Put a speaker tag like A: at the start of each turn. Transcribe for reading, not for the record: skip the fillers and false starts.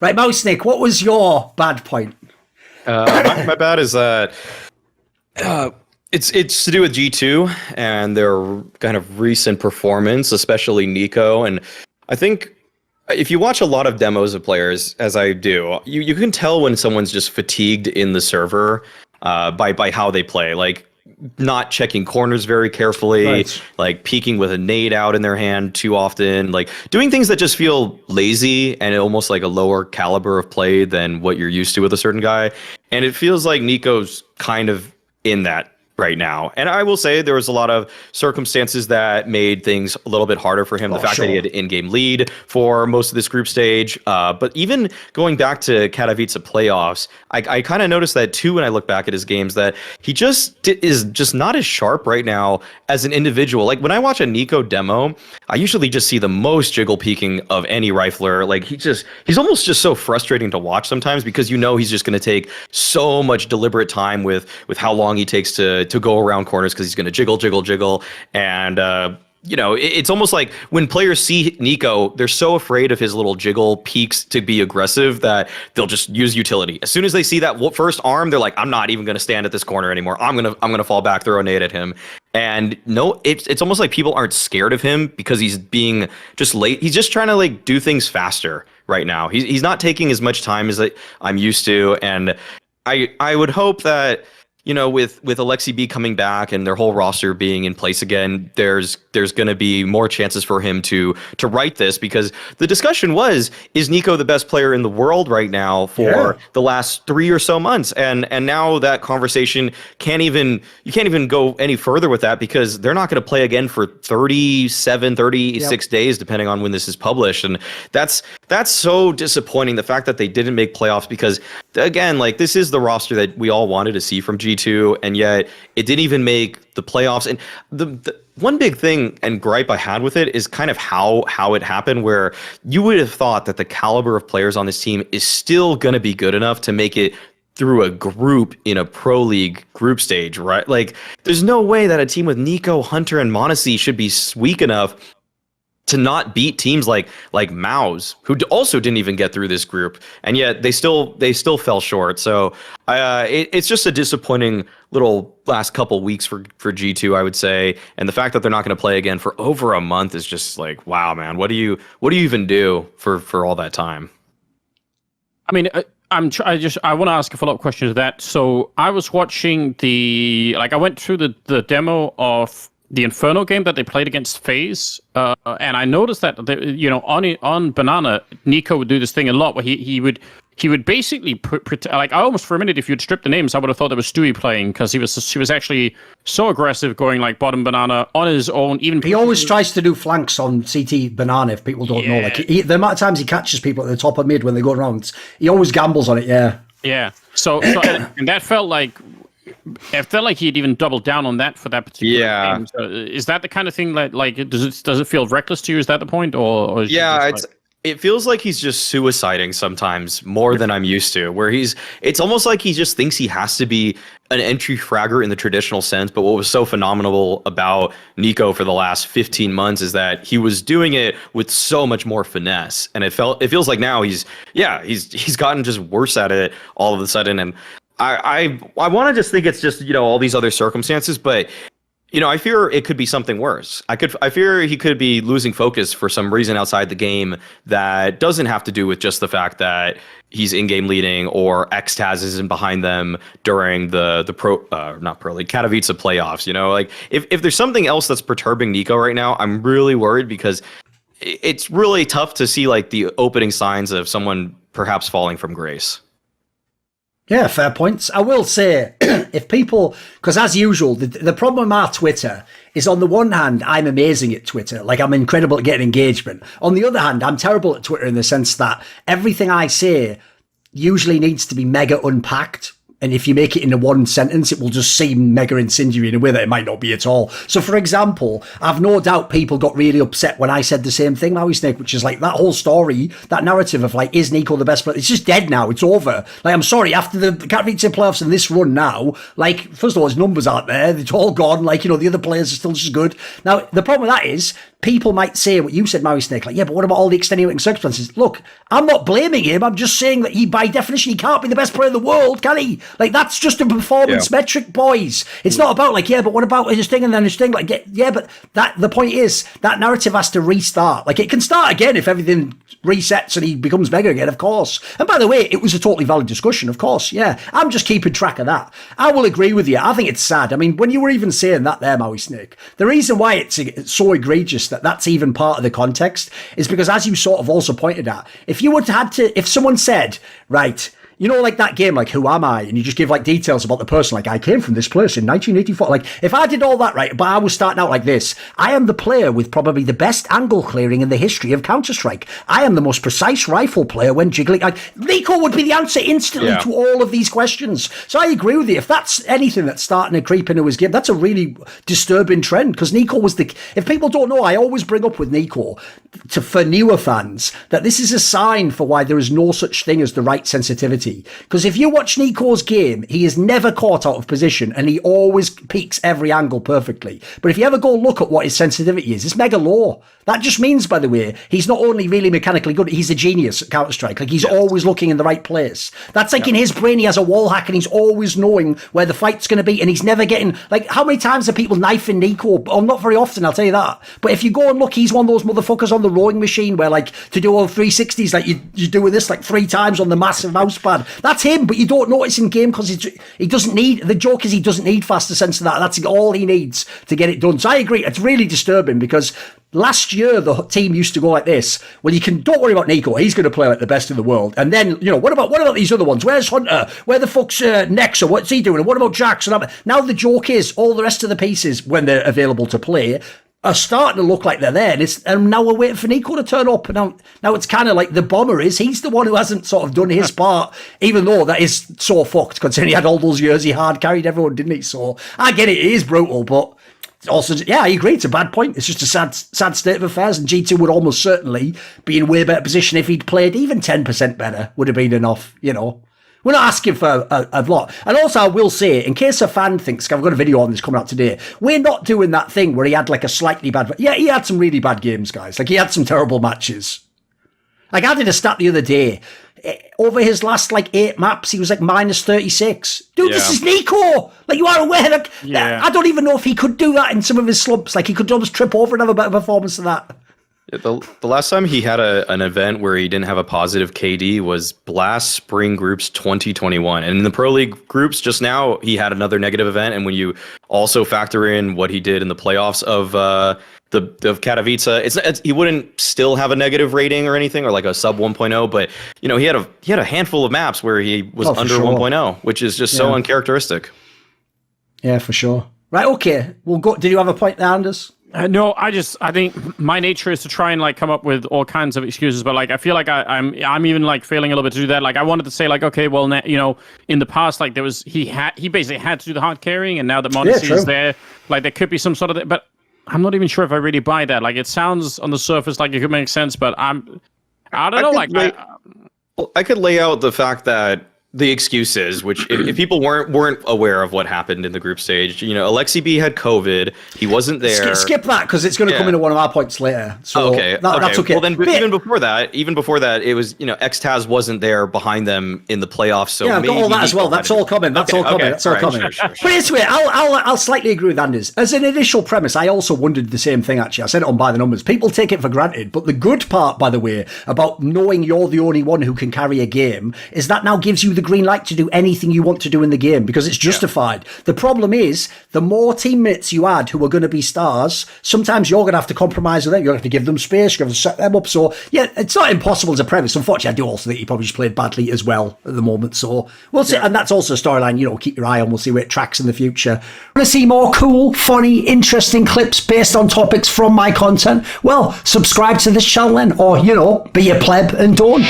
A: Right, Mouse Nick, what was your bad point?
B: My bad is that it's to do with G2 and their kind of recent performance, especially NiKo. And I think if you watch a lot of demos of players, as I do, you can tell when someone's just fatigued in the server by how they play. Like not checking corners very carefully, right. Like peeking with a nade out in their hand too often, like doing things that just feel lazy and almost like a lower caliber of play than what you're used to with a certain guy. And it feels like NiKo's kind of in that right now. And I will say there was a lot of circumstances that made things a little bit harder for him. The fact that he had an in-game lead for most of this group stage. But even going back to Katowice playoffs, I kind of noticed that too when I look back at his games, that he just is just not as sharp right now as an individual. Like when I watch a NiKo demo, I usually just see the most jiggle peeking of any rifler. Like he's almost just so frustrating to watch sometimes, because you know he's just going to take so much deliberate time with how long he takes to go around corners, because he's going to jiggle. And, it's almost like when players see NiKo, they're so afraid of his little jiggle peaks to be aggressive that they'll just use utility. As soon as they see that first arm, they're like, I'm not even going to stand at this corner anymore. I'm going to fall back, throw a nade at him. And no, it's almost like people aren't scared of him because he's being just late. He's just trying to like do things faster right now. He's not taking as much time as I'm used to. And I would hope that, with Alexi B coming back and their whole roster being in place again, there's going to be more chances for him to right this, because the discussion was, is NiKo the best player in the world right now for the last 3 or so months? And now that conversation you can't even go any further with that, because they're not going to play again for 36 days, depending on when this is published. And that's so disappointing, the fact that they didn't make playoffs, because again, like, this is the roster that we all wanted to see from G2, and yet it didn't even make the playoffs. And the one big thing and gripe I had with it is kind of how it happened, where you would have thought that the caliber of players on this team is still going to be good enough to make it through a group in a pro league group stage, right? Like, there's no way that a team with NiKo, Hunter, and Monacy should be weak enough to not beat teams like Maus, who also didn't even get through this group, and yet they still fell short. So it's just a disappointing little last couple weeks for G2, I would say. And the fact that they're not going to play again for over a month is just like, wow, man, what do you even do for all that time?
C: I mean, I want to ask a follow-up question to that. So I was watching I went through the demo of the Inferno game that they played against FaZe, and I noticed that on Banana, NiKo would do this thing a lot, where he would basically like, I almost for a minute, if you'd stripped the names, I would have thought that was Stewie playing, because he was actually so aggressive, going like bottom Banana on his own. Even
A: he always tries to do flanks on CT Banana, if people don't know. Like the amount of times he catches people at the top of mid when they go around, he always gambles on it. Yeah.
C: So and that felt like. I felt like he'd even doubled down on that for that particular game. So is that the kind of thing that, like, does it feel reckless to you? Is that the point, or
B: it feels like he's just suiciding sometimes more than I'm used to, where it's almost like he just thinks he has to be an entry fragger in the traditional sense. But what was so phenomenal about NiKo for the last 15 months is that he was doing it with so much more finesse, and it feels like now he's gotten just worse at it all of a sudden. And I want to just think it's just, all these other circumstances, but I fear it could be something worse. I fear he could be losing focus for some reason outside the game that doesn't have to do with just the fact that he's in-game leading, or Xtaz isn't behind them during the not pro league, Katowice playoffs. Like, if there's something else that's perturbing NiKo right now, I'm really worried, because it's really tough to see like the opening signs of someone perhaps falling from grace.
A: Yeah, fair points. I will say, if people, because as usual, the problem with our Twitter is, on the one hand, I'm amazing at Twitter. Like, I'm incredible at getting engagement. On the other hand, I'm terrible at Twitter in the sense that everything I say usually needs to be mega unpacked And if you make it into one sentence, it will just seem mega incendiary in a way that it might not be at all. So, for example, I've no doubt people got really upset when I said the same thing, Maui Snake, which is like that whole story, that narrative of like, is NiKo the best player? It's just dead now. It's over. Like, I'm sorry, after the Katowice playoffs and this run now, like, first of all, his numbers aren't there. It's all gone. Like, you know, the other players are still just as good. Now, the problem with that is, people might say what you said, Maui Snake, like, yeah, but what about all the extenuating circumstances? Look, I'm not blaming him. I'm just saying that he, by definition, he can't be the best player in the world, can he? Like, that's just a performance metric, boys. It's not about like, yeah, but what about his thing and then his thing? Like, yeah, but the point is that narrative has to restart. Like, it can start again if everything resets and he becomes mega again, of course. And by the way, it was a totally valid discussion, of course. Yeah, I'm just keeping track of that. I will agree with you. I think it's sad. I mean, when you were even saying that there, Maui Snake, the reason why it's so egregious that that's even part of the context is because, as you sort of also pointed at, if you if someone said, right, you know, like that game, like, who am I? And you just give like details about the person, like, I came from this place in 1984. Like, if I did all that, right, but I was starting out like this, I am the player with probably the best angle clearing in the history of Counter-Strike. I am the most precise rifle player when jiggling. Like, NiKo would be the answer instantly to all of these questions. So I agree with you. If that's anything that's starting to creep into his game, that's a really disturbing trend, because NiKo was if people don't know, I always bring up with NiKo, for newer fans, that this is a sign for why there is no such thing as the right sensitivity. Because if you watch NiKo's game, he is never caught out of position and he always peaks every angle perfectly. But if you ever go look at what his sensitivity is, it's mega low. That just means, by the way, he's not only really mechanically good, he's a genius at Counter-Strike. Like, he's always looking in the right place. That's like in his brain, he has a wall hack and he's always knowing where the fight's going to be, and he's never getting, like, how many times are people knifing NiKo? Oh, not very often, I'll tell you that. But if you go and look, he's one of those motherfuckers on the rowing machine where, like, to do all 360s, like, you do with this, like, 3 times on the massive mouse pad. That's him, but you don't notice in game because he doesn't need, the joke is he doesn't need faster sense of that. That's all he needs to get it done. So I agree, it's really disturbing, because last year the team used to go like this: well, don't worry about NiKo, he's going to play like the best in the world. And then, you know, what about these other ones? Where's Hunter? Where the fuck's Nexa? What's he doing? And what about Jackson? Now the joke is all the rest of the pieces, when they're available to play, are starting to look like they're there, and now we're waiting for NiKo to turn up. And now it's kind of like the bomber he's the one who hasn't sort of done his part, even though that is so fucked, considering he had all those years, he hard carried everyone, didn't he? So I get it is brutal, but also, yeah, I agree, it's a bad point. It's just a sad state of affairs, and G2 would almost certainly be in way better position if he'd played even 10% better, would have been enough, you know. We're not asking for a lot. And also, I will say, in case a fan thinks, I've got a video on this coming out today, we're not doing that thing where he had like a slightly bad... Yeah, he had some really bad games, guys. Like, he had some terrible matches. Like, I did a stat the other day. Over his last, like, 8 maps, he was like minus 36. Dude, this is NiKo! Like, you are aware, like, I don't even know if he could do that in some of his slumps. Like, he could almost trip over and have a better performance than that.
B: The last time he had an event where he didn't have a positive KD was Blast Spring Groups 2021. And in the Pro League groups just now, he had another negative event. And when you also factor in what he did in the playoffs of Katowice, he wouldn't still have a negative rating or anything, or like a sub 1.0. But, you know, he had a handful of maps where he was under 1.0, which is just so uncharacteristic. Yeah,
A: for sure. Right, okay. We'll go. Did you have a point there, Anders?
C: No, I think my nature is to try and like come up with all kinds of excuses, but like I feel like I'm even like failing a little bit to do that. Like I wanted to say like, okay, well, you know, in the past, like he basically had to do the hard carrying, and now that Modesty is there, like there could be some sort of but I'm not even sure if I really buy that. Like it sounds on the surface like it could make sense, but I don't know.
B: I could lay out the fact that the excuses, which if people weren't aware of what happened in the group stage, you know, Alexi B had COVID, he wasn't there.
A: Skip that, because it's going to come into one of our points later. So that's okay.
B: Well, then even before that, it was, you know, Xtaz wasn't there behind them in the playoffs. So
A: yeah, I've got all that as well. That's all coming. That's all coming. Sure. But anyway, I'll slightly agree with Anders. As an initial premise, I also wondered the same thing. Actually, I said it on By the Numbers. People take it for granted, but the good part, by the way, about knowing you're the only one who can carry a game is that now gives you the green light to do anything you want to do in the game, because it's justified. The problem is, the more teammates you add who are going to be stars, sometimes you're going to have to compromise with them. You're going to have to give them space. You're going to have to set them up. So yeah, it's not impossible as a premise. Unfortunately, I do also think he probably just played badly as well at the moment. So we'll see. And that's also a storyline, you know, keep your eye on. We'll see where it tracks in the future. Want to see more cool, funny, interesting clips based on topics from my content? Well, subscribe to this channel then, or, you know, be a pleb and don't.